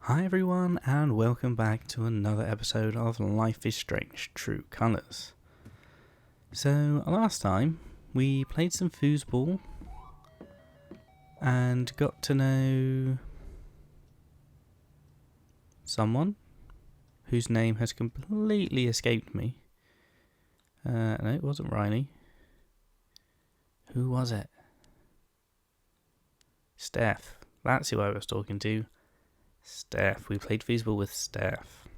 Hi everyone, and welcome back to another episode of Life is Strange True Colours. So, last time we played some foosball and got to know someone whose name has completely escaped me. No, it wasn't Riley. Who was it? Steph. That's who I was talking to. Steph. We played foosball with Steph.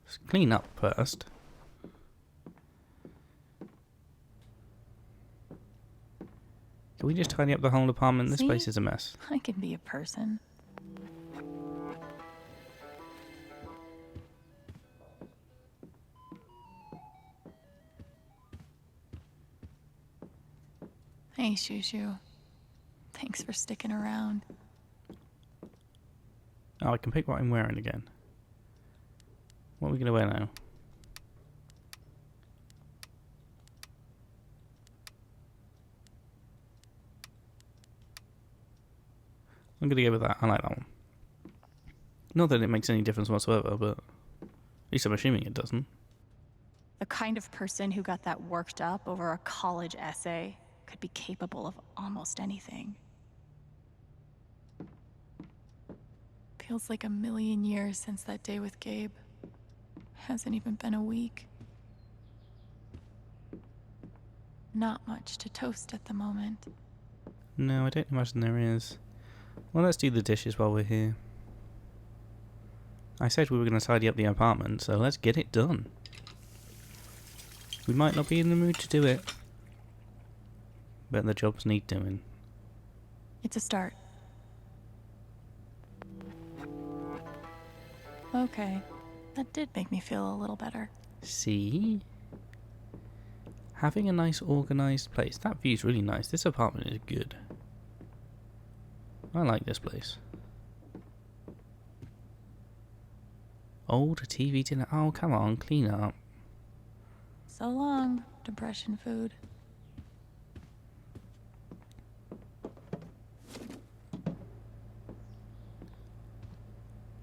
Let's clean up first. Can we just tidy up the whole apartment? This place is a mess. I can be a person. Hey, Shushu. Thanks for sticking around. Oh, I can pick what I'm wearing again. What are we going to wear now? I'm going to go with that. I like that one. Not that it makes any difference whatsoever, but at least I'm assuming it doesn't. The kind of person who got that worked up over a college essay could be capable of almost anything. Feels like a million years since that day with Gabe. Hasn't even been a week. Not much to toast at the moment. No, I don't imagine there is. Well, let's do the dishes while we're here. I said we were going to tidy up the apartment, so let's get it done. We might not be in the mood to do it, but the jobs need doing. It's a start. Okay, that did make me feel a little better. See? Having a nice organised place. That view's really nice. This apartment is good. I like this place. Old TV dinner. Oh, come on, clean up. So long, depression food.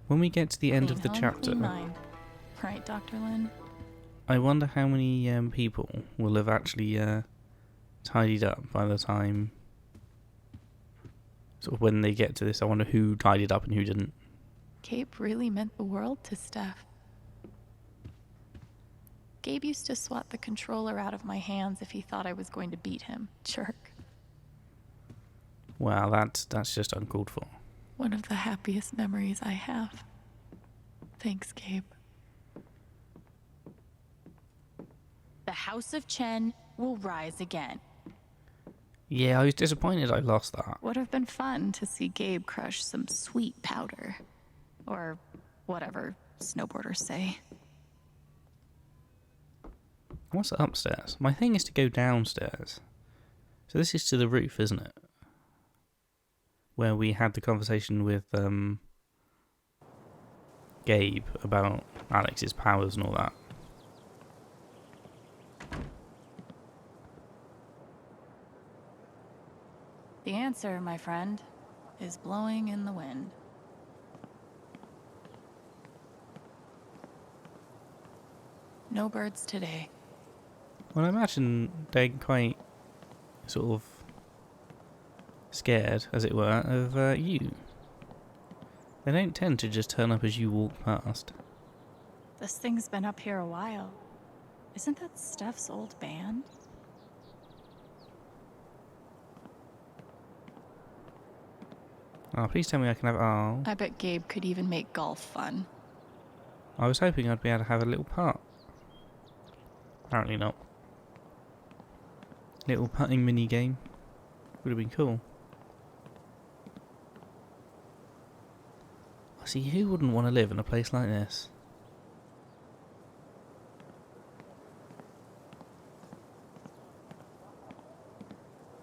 When we get to the end of the Clean home, chapter, clean mind. Right, Dr. Lin? I wonder how many people will have actually tidied up by the time, sort of when they get to this. I wonder who tidied up and who didn't. Gabe really meant the world to Steph. Gabe used to swat the controller out of my hands if he thought I was going to beat him. Jerk. Wow, that's just uncalled for. One of the happiest memories I have. Thanks, Gabe. The House of Chen will rise again. Yeah, I was disappointed I lost that. Would have been fun to see Gabe crush some sweet powder. Or whatever snowboarders say. What's upstairs? My thing is to go downstairs. So this is to the roof, isn't it? Where we had the conversation with Gabe about Alex's powers and all that. The answer, my friend, is blowing in the wind. No birds today. Well, I imagine they're quite sort of scared, as it were, of you. They don't tend to just turn up as you walk past. This thing's been up here a while. Isn't that Steph's old band? Oh, please tell me I can have... Oh. I bet Gabe could even make golf fun. I was hoping I'd be able to have a little putt. Apparently not. Little putting mini game. Would have been cool. See, who wouldn't want to live in a place like this?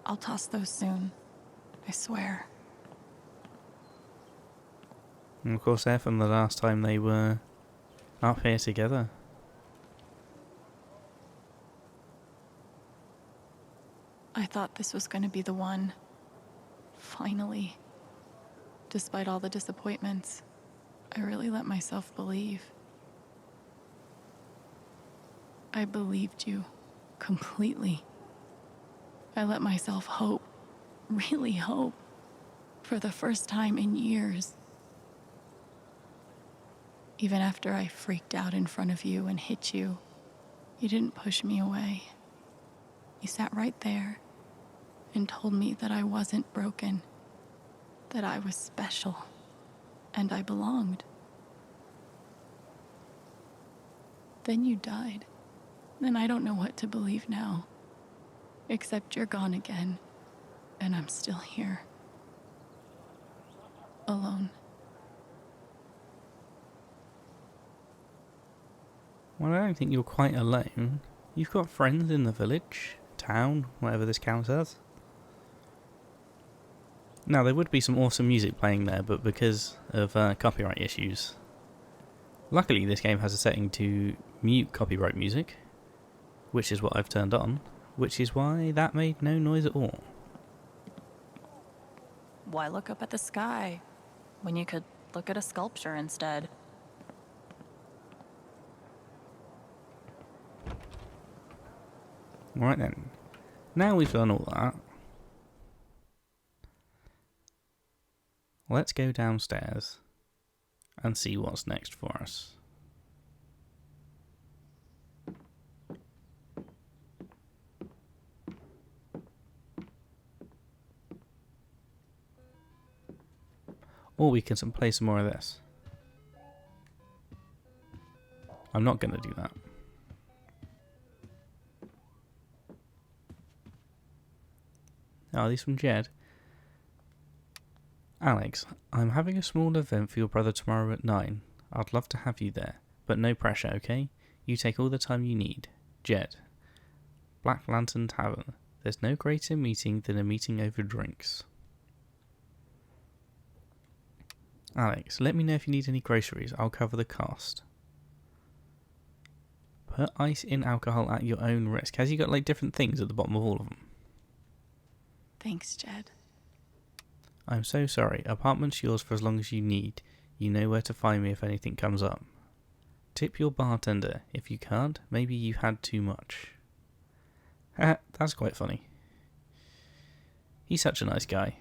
I'll toss those soon. I swear. And of course, they're from the last time they were up here together. I thought this was going to be the one. Finally, despite all the disappointments, I really let myself believe. I believed you completely. I let myself hope, really hope, for the first time in years. Even after I freaked out in front of you and hit you, you didn't push me away. You sat right there and told me that I wasn't broken, that I was special, and I belonged. Then you died, and I don't know what to believe now, except you're gone again, and I'm still here, alone. Well, I don't think you're quite alone. You've got friends in the village, town, whatever this counts as. Now, there would be some awesome music playing there, but because of copyright issues. Luckily, this game has a setting to mute copyright music, which is what I've turned on, which is why that made no noise at all. Why look up at the sky when you could look at a sculpture instead? Right then, now we've done all that, let's go downstairs and see what's next for us. Or we can play some more of this. I'm not going to do that. Oh, these from Jed. Alex, I'm having a small event for your brother tomorrow at 9. I'd love to have you there, but no pressure, okay? You take all the time you need. Jed. Black Lantern Tavern. There's no greater meeting than a meeting over drinks. Alex, let me know if you need any groceries. I'll cover the cost. Put ice in alcohol at your own risk. Has he got like different things at the bottom of all of them? Thanks, Jed. I'm so sorry. Apartment's yours for as long as you need. You know where to find me if anything comes up. Tip your bartender. If you can't, maybe you had too much. That's quite funny. He's such a nice guy.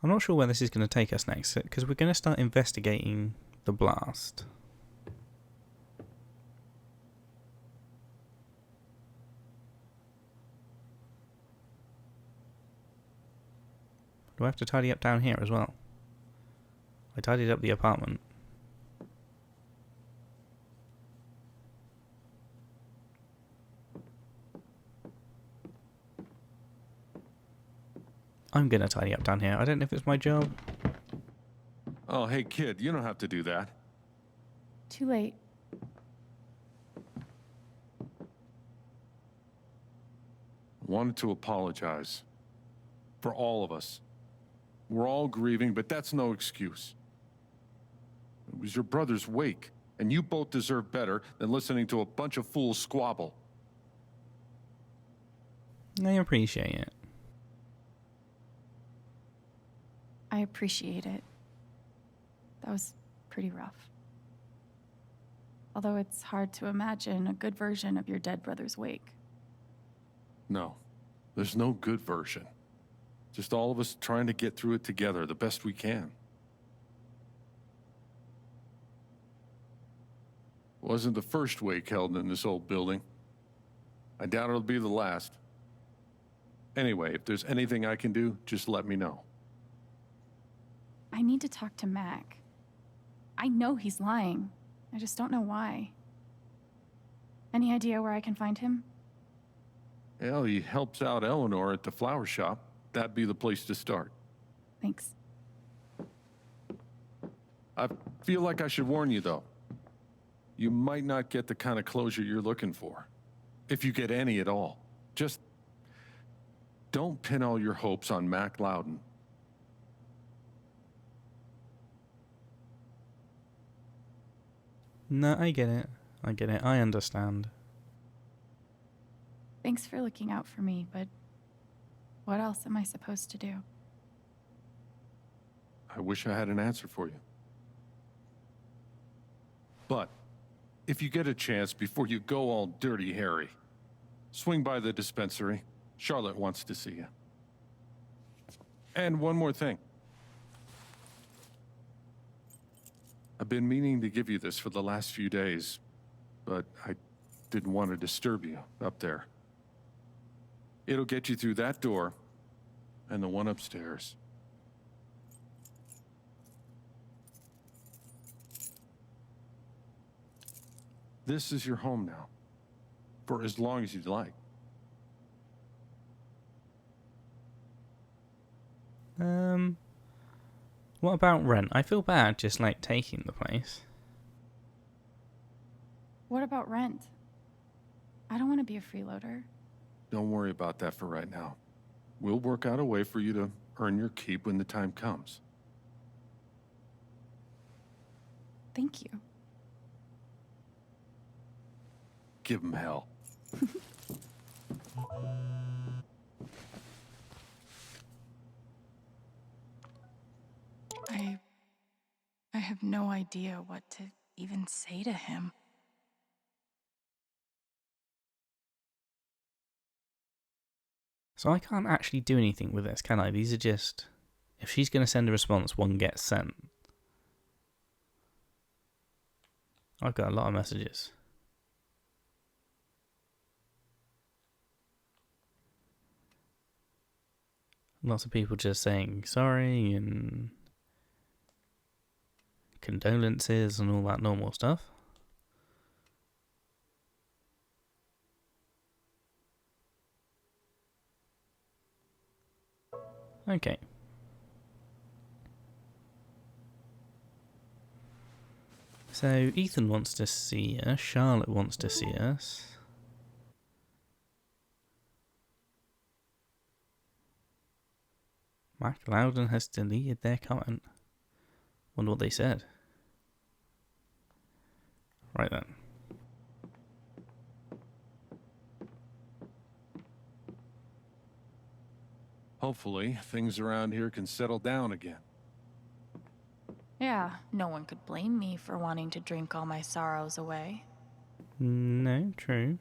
I'm not sure where this is going to take us next, because we're going to start investigating the blast. Do I have to tidy up down here as well? I tidied up the apartment. I'm going to tidy up down here. I don't know if it's my job. Oh, hey, kid, you don't have to do that. Too late. Wanted to apologize. For all of us. We're all grieving, but that's no excuse. It was your brother's wake, and you both deserve better than listening to a bunch of fools squabble. I appreciate it. I appreciate it. That was pretty rough. Although it's hard to imagine a good version of your dead brother's wake. No, there's no good version. Just all of us trying to get through it together the best we can. Wasn't the first wake held in this old building. I doubt it'll be the last. Anyway, if there's anything I can do, just let me know. I need to talk to Mac. I know he's lying. I just don't know why. Any idea where I can find him? Well, he helps out Eleanor at the flower shop. That'd be the place to start. Thanks. I feel like I should warn you, though. You might not get the kind of closure you're looking for. If you get any at all. Just don't pin all your hopes on Mac Loudon. No, I get it. I get it. I understand. Thanks for looking out for me, but what else am I supposed to do? I wish I had an answer for you. But if you get a chance before you go all dirty Harry, swing by the dispensary. Charlotte wants to see you. And one more thing. I've been meaning to give you this for the last few days, but I didn't want to disturb you up there. It'll get you through that door and the one upstairs. This is your home now, for as long as you'd like. What about rent? I feel bad just like taking the place. What about rent? I don't want to be a freeloader. Don't worry about that for right now. We'll work out a way for you to earn your keep when the time comes. Thank you. Give him hell. I have no idea what to even say to him. So I can't actually do anything with this, can I? These are just... If she's going to send a response, one gets sent. I've got a lot of messages. Lots of people just saying sorry and condolences and all that normal stuff. Okay. So Ethan wants to see us, Charlotte wants to see us. Mac Loudon has deleted their comment. Wonder what they said. Right then. Hopefully, things around here can settle down again. Yeah, no one could blame me for wanting to drink all my sorrows away. No, true.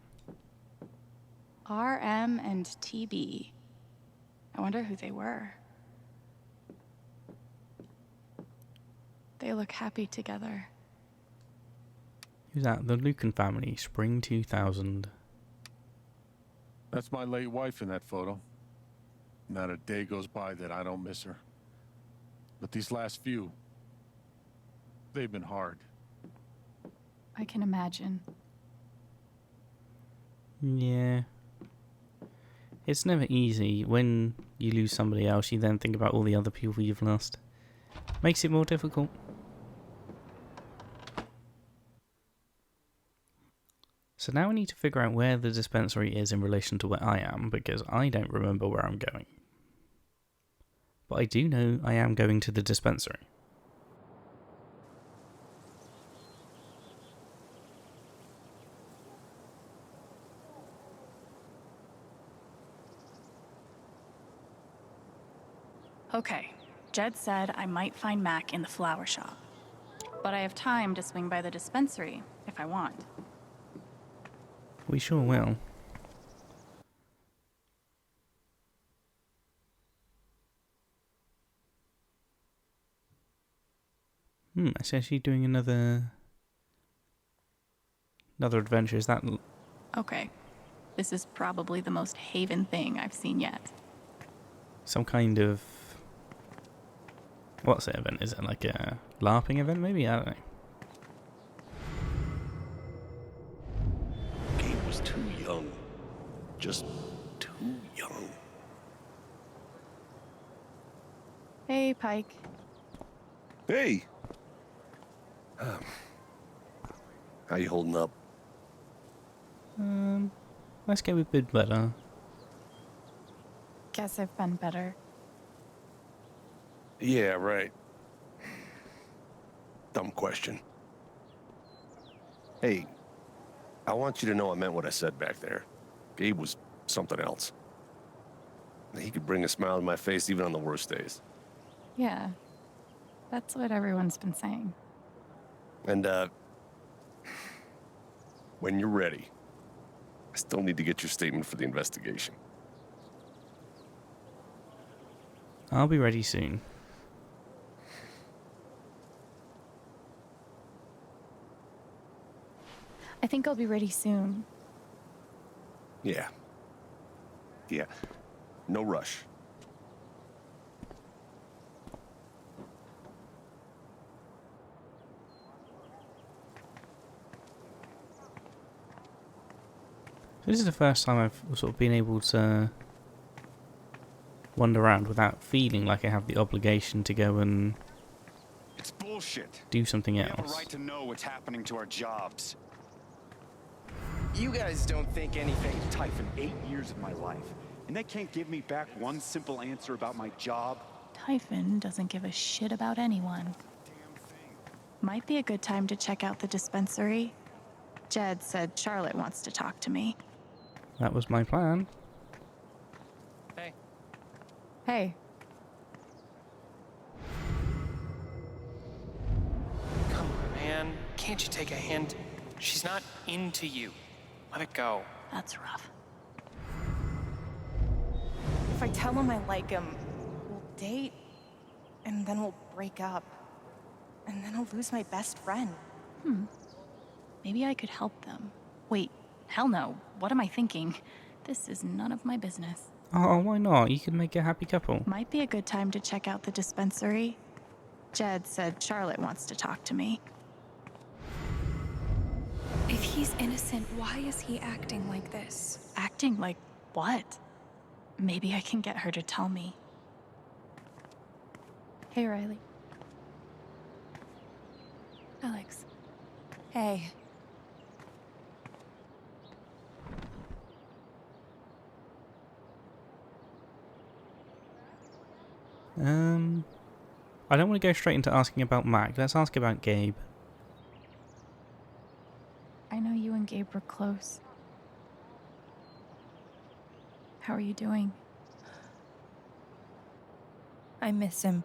RM and TB. I wonder who they were. They look happy together. Who's that? The Lucan family, spring 2000. That's my late wife in that photo. Not a day goes by that I don't miss her. But these last few, they've been hard. I can imagine. Yeah. It's never easy. When you lose somebody else, you then think about all the other people you've lost. Makes it more difficult. So now I need to figure out where the dispensary is in relation to where I am, because I don't remember where I'm going. But I do know I am going to the dispensary. Okay, Jed said I might find Mac in the flower shop. But I have time to swing by the dispensary if I want. We sure will. I see she's doing another adventure. Is that... Okay, this is probably the most Haven thing I've seen yet. some kind of... What's the event? Is it like a LARPing event maybe? I don't know. Gabe was too young. Just too young. Hey, Pike. Hey! How you holding up? Let's go with bit better. Guess I've been better. Yeah, right. Dumb question. Hey, I want you to know I meant what I said back there. Gabe was something else. He could bring a smile to my face even on the worst days. Yeah, that's what everyone's been saying. And, when you're ready, I still need to get your statement for the investigation. I'll be ready soon. I think I'll be ready soon. Yeah. Yeah. No rush. This is the first time I've sort of been able to wander around without feeling like I have the obligation to go and It's bullshit. do something We have a else. right to know what's happening to our jobs. You guys don't think anything. Typhon, 8 years of my life, and they can't give me back one simple answer about my job. Typhon doesn't give a shit about anyone. Damn thing. Might be a good time to check out the dispensary. Jed said Charlotte wants to talk to me. That was my plan. Hey. Come on, man. Can't you take a hint? She's not into you. Let it go. That's rough. If I tell him I like him, we'll date, and then we'll break up. And then I'll lose my best friend. Maybe I could help them. Wait, hell no. What am I thinking? This is none of my business. Oh, why not? You could make a happy couple. Might be a good time to check out the dispensary. Jed said Charlotte wants to talk to me. If he's innocent, why is he acting like this? Acting like what? Maybe I can get her to tell me. Hey, Riley. Alex. Hey, I don't want to go straight into asking about Mac. Let's ask about Gabe. I know you and Gabe were close. How are you doing? I miss him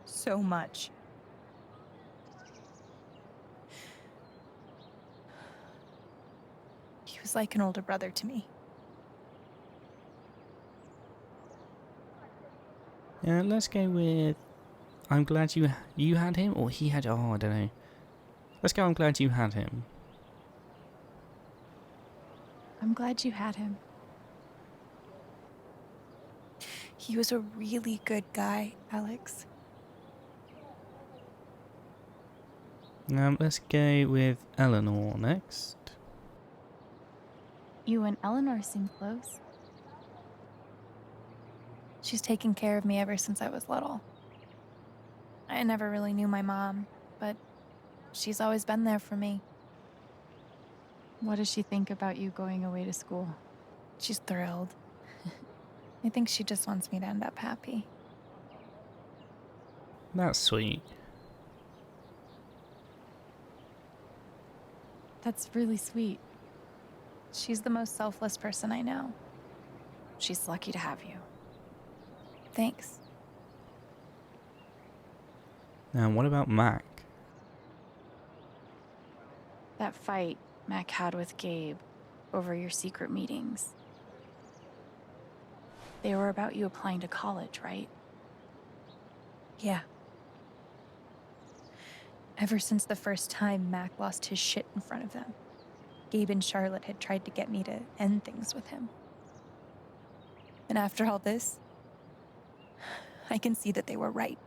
so much. He was like an older brother to me. Yeah, let's go with... I'm glad you had him, or he had... Oh, I don't know. Let's go, I'm glad you had him. I'm glad you had him. He was a really good guy, Alex. Let's go with Eleanor next. You and Eleanor seem close. She's taken care of me ever since I was little. I never really knew my mom, but she's always been there for me. What does she think about you going away to school? She's thrilled. I think she just wants me to end up happy. That's sweet. That's really sweet. She's the most selfless person I know. She's lucky to have you. Thanks. Now, what about Mac? That fight Mac had with Gabe over your secret meetings. They were about you applying to college, right? Yeah. Ever since the first time Mac lost his shit in front of them, Gabe and Charlotte had tried to get me to end things with him. And after all this, I can see that they were right.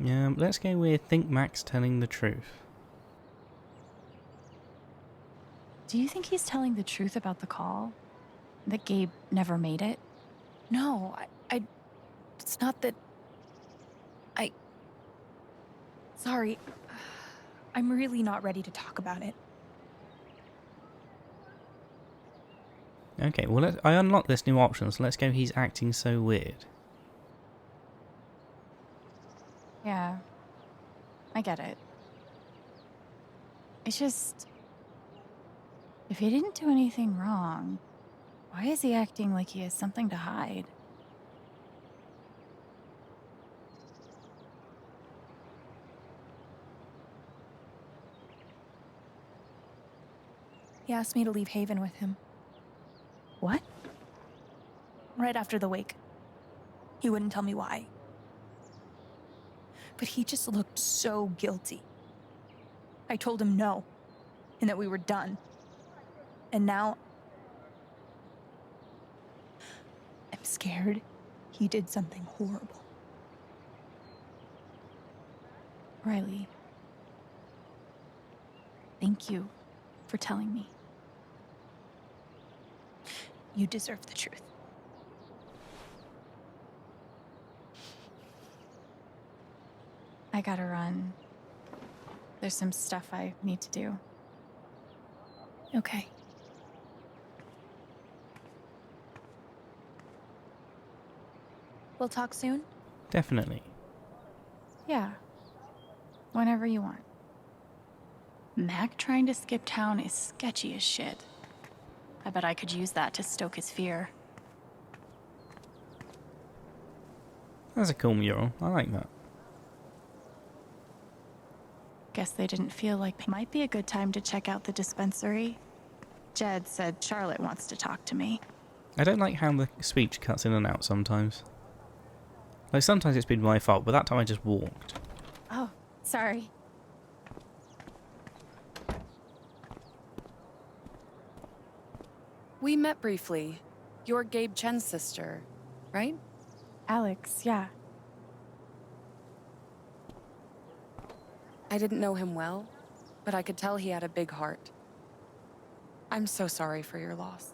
Yeah, let's go with think Mac's telling the truth. Do you think he's telling the truth about the call? That Gabe never made it? No, it's not that. Sorry. I'm really not ready to talk about it. Okay, well, I unlocked this new option, so let's go he's acting so weird. Yeah. I get it. It's just... if he didn't do anything wrong, why is he acting like he has something to hide? He asked me to leave Haven with him. What? Right after the wake. He wouldn't tell me why. But he just looked so guilty. I told him no, and that we were done. And now... I'm scared he did something horrible. Riley. Thank you for telling me. You deserve the truth. I gotta run. There's some stuff I need to do. Okay. We'll talk soon? Definitely. Yeah. Whenever you want. Mac trying to skip town is sketchy as shit. I bet I could use that to stoke his fear. That's a cool mural. I like that. Guess they didn't feel like it might be a good time to check out the dispensary. Jed said Charlotte wants to talk to me. I don't like how the speech cuts in and out sometimes. Like, sometimes it's been my fault, but that time I just walked. Oh, sorry. We met briefly. You're Gabe Chen's sister, right? Alex, yeah. I didn't know him well, but I could tell he had a big heart. I'm so sorry for your loss.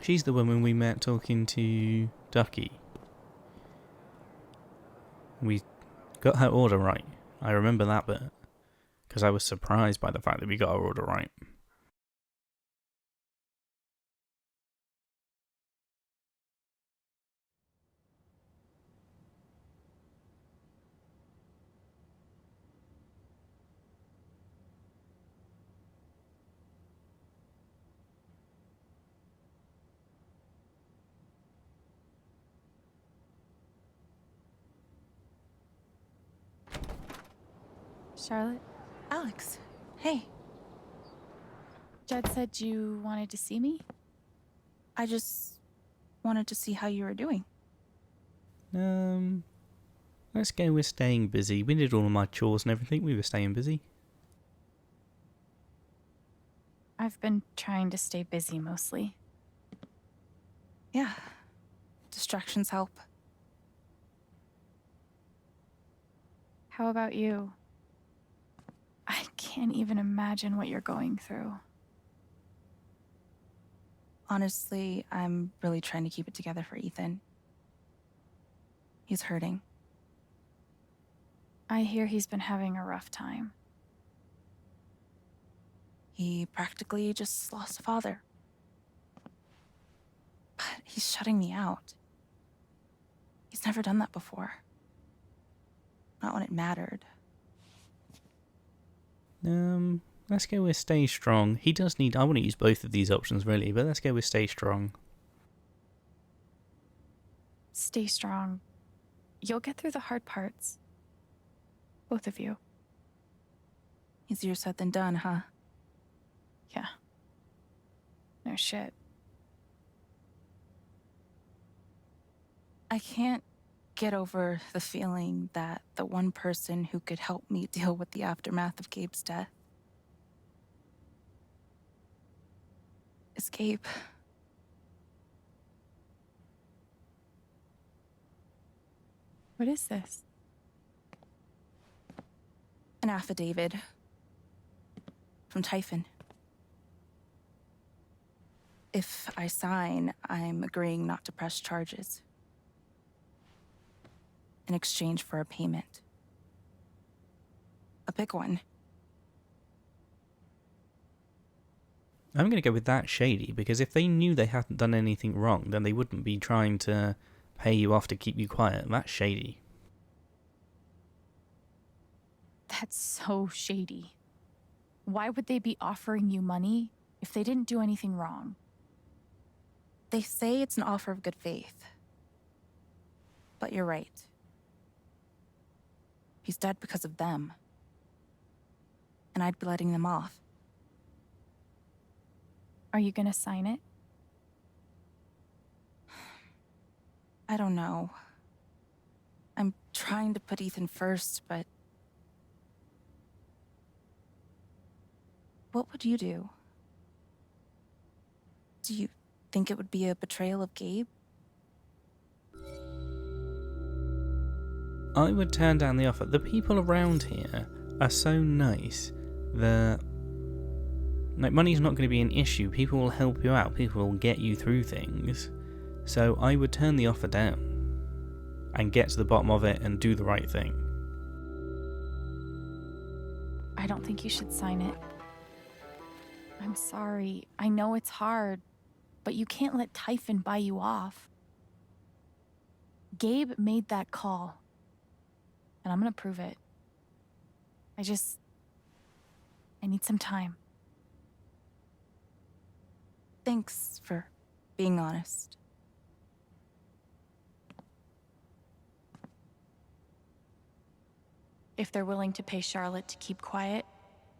She's the woman we met talking to Ducky. We got her order right. I remember that bit. Because I was surprised by the fact that we got our order right. Charlotte? Alex, hey. Jed said you wanted to see me? I just wanted to see how you were doing. Let's go with staying busy. We did all of my chores and everything. We were staying busy. I've been trying to stay busy mostly. Yeah. Distractions help. How about you? I can't even imagine what you're going through. Honestly, I'm really trying to keep it together for Ethan. He's hurting. I hear he's been having a rough time. He practically just lost a father. But he's shutting me out. He's never done that before. Not when it mattered. Let's go with stay strong. He does need... I want to use both of these options, really, but let's go with stay strong. Stay strong. You'll get through the hard parts. Both of you. Easier said than done, huh? Yeah. No shit. I can't get over the feeling that the one person who could help me deal with the aftermath of Gabe's death is Gabe. What is this? An affidavit from Typhon. If I sign, I'm agreeing not to press charges in exchange for a payment. A big one. I'm going to go with that shady, because if they knew they hadn't done anything wrong, then they wouldn't be trying to pay you off to keep you quiet. That's shady. That's so shady. Why would they be offering you money if they didn't do anything wrong? They say it's an offer of good faith. But you're right. He's dead because of them. And I'd be letting them off. Are you gonna sign it? I don't know. I'm trying to put Ethan first, but... What would you do? Do you think it would be a betrayal of Gabe? I would turn down the offer. The people around here are so nice that like money's not going to be an issue. People will help you out. People will get you through things. So I would turn the offer down and get to the bottom of it and do the right thing. I don't think you should sign it. I'm sorry. I know it's hard, but you can't let Typhon buy you off. Gabe made that call, and I'm gonna prove it. I need some time. Thanks for being honest. If they're willing to pay Charlotte to keep quiet,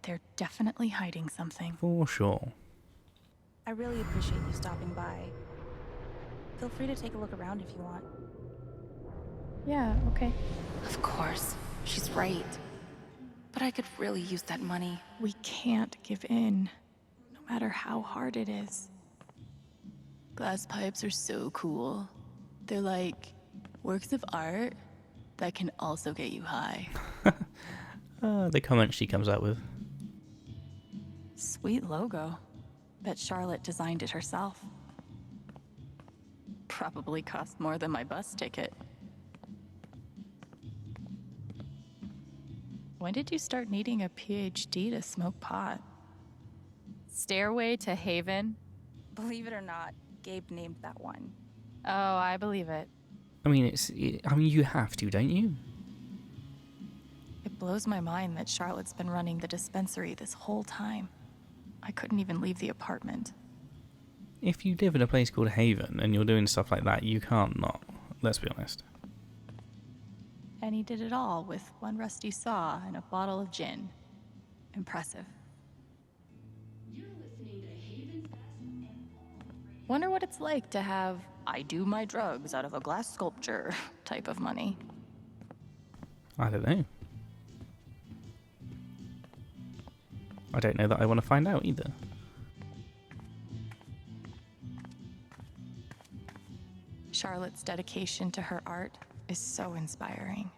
they're definitely hiding something. For sure. I really appreciate you stopping by. Feel free to take a look around if you want. Yeah, okay. Of course. She's right. But I could really use that money. We can't give in, no matter how hard it is. Glass pipes are so cool. They're like works of art that can also get you high. The comment she comes out with. Sweet logo. Bet Charlotte designed it herself. Probably cost more than my bus ticket. When did you start needing a PhD to smoke pot? Stairway to Haven? Believe it or not, Gabe named that one. Oh, I believe it. I mean, you have to, don't you? It blows my mind that Charlotte's been running the dispensary this whole time. I couldn't even leave the apartment. If you live in a place called Haven and you're doing stuff like that, you can't not. Let's be honest. And he did it all with one rusty saw and a bottle of gin. Impressive. Wonder what it's like to have I do my drugs out of a glass sculpture type of money. I don't know. I don't know that I want to find out either. Charlotte's dedication to her art is so inspiring.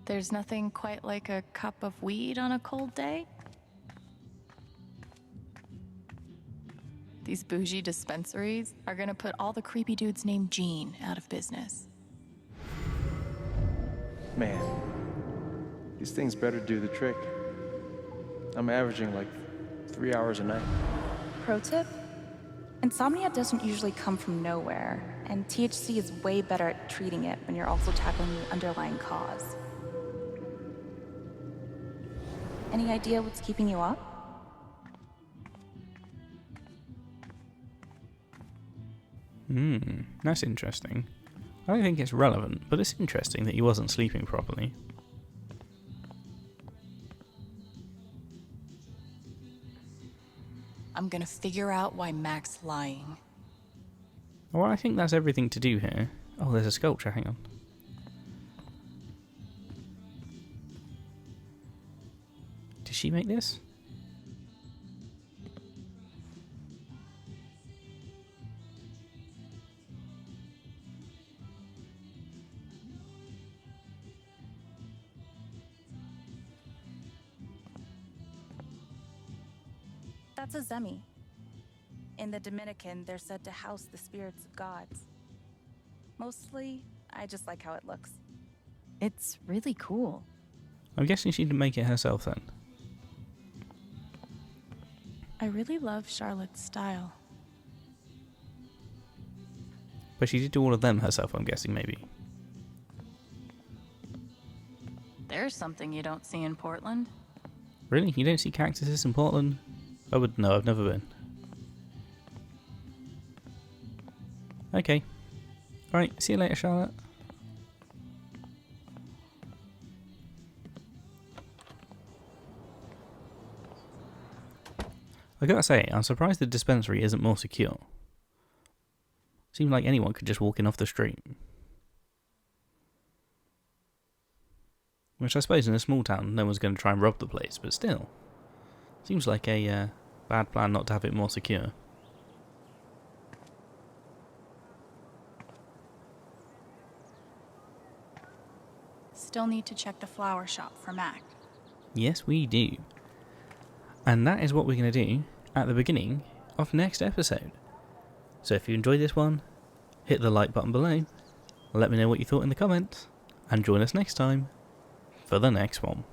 There's nothing quite like a cup of weed on a cold day. These bougie dispensaries are gonna put all the creepy dudes named Gene out of business. Man, these things better do the trick. I'm averaging like 3 hours a night. Pro tip? Insomnia doesn't usually come from nowhere, and THC is way better at treating it when you're also tackling the underlying cause. Any idea what's keeping you up? That's interesting. I don't think it's relevant, but it's interesting that he wasn't sleeping properly. I'm gonna figure out why Mac's lying. Well, I think that's everything to do here. Oh, there's a sculpture, hang on. Did she make this? That's a Zemi. In the Dominican, they're said to house the spirits of gods. Mostly, I just like how it looks. It's really cool. I'm guessing she didn't make it herself then. I really love Charlotte's style. But she did do all of them herself, I'm guessing, maybe. There's something you don't see in Portland. Really? You don't see cactuses in Portland? I would know, I've never been. Okay. Alright, see you later, Charlotte. I gotta say, I'm surprised the dispensary isn't more secure. Seems like anyone could just walk in off the street. Which I suppose in a small town, no one's going to try and rob the place, but still. Seems like a bad plan not to have it more secure. Still need to check the flower shop for Mac. Yes, we do. And that is what we're going to do at the beginning of next episode. So if you enjoyed this one, hit the like button below, let me know what you thought in the comments, and join us next time for the next one.